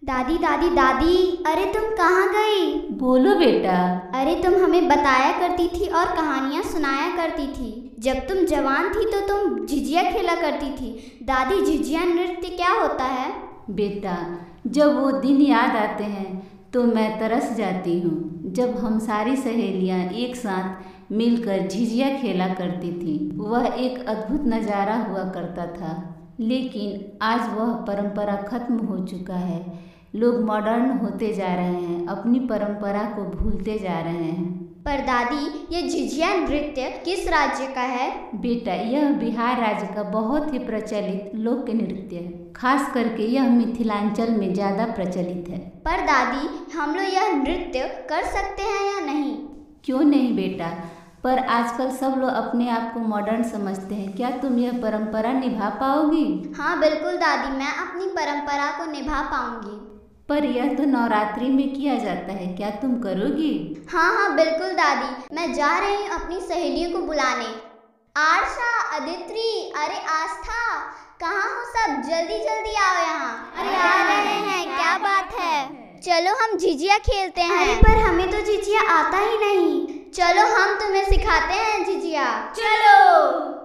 दादी दादी दादी, अरे तुम कहाँ गई? बोलो बेटा। अरे तुम हमें बताया करती थी और कहानियाँ सुनाया करती थी। जब तुम जवान थी तो तुम झिझिया खेला करती थी। दादी, झिझिया नृत्य क्या होता है? बेटा, जब वो दिन याद आते हैं तो मैं तरस जाती हूँ जब हम सारी सहेलियाँ एक साथ मिलकर झिझिया खेला करती थी। वह एक अद्भुत नज़ारा हुआ करता था, लेकिन आज वह परंपरा खत्म हो चुका है। लोग मॉडर्न होते जा रहे हैं, अपनी परंपरा को भूलते जा रहे हैं। पर दादी, ये झिझिया नृत्य किस राज्य का है? बेटा, यह बिहार राज्य का बहुत ही प्रचलित लोक नृत्य है। खास करके यह मिथिलांचल में ज़्यादा प्रचलित है। पर दादी, हम लोग यह नृत्य कर सकते हैं या नहीं? क्यों नहीं बेटा, पर आजकल सब लोग अपने आप को मॉडर्न समझते हैं। क्या तुम यह परंपरा निभा पाओगी? हाँ बिल्कुल दादी, मैं अपनी परंपरा को निभा पाऊंगी। पर यह तो नवरात्रि में किया जाता है, क्या तुम करोगी? हाँ हाँ बिल्कुल दादी, मैं जा रही हूँ अपनी सहेलियों को बुलाने। आरशा, अदित्रि, अरे आस्था, कहाँ हो सब? जल्दी जल्दी आओ यहाँ। अरे आ रहे हैं, क्या बात है? चलो हम झिझिया खेलते हैं। अरे पर हमें तो झिझिया आता ही नहीं। चलो हम तुम्हें सिखाते हैं झिझिया। चलो।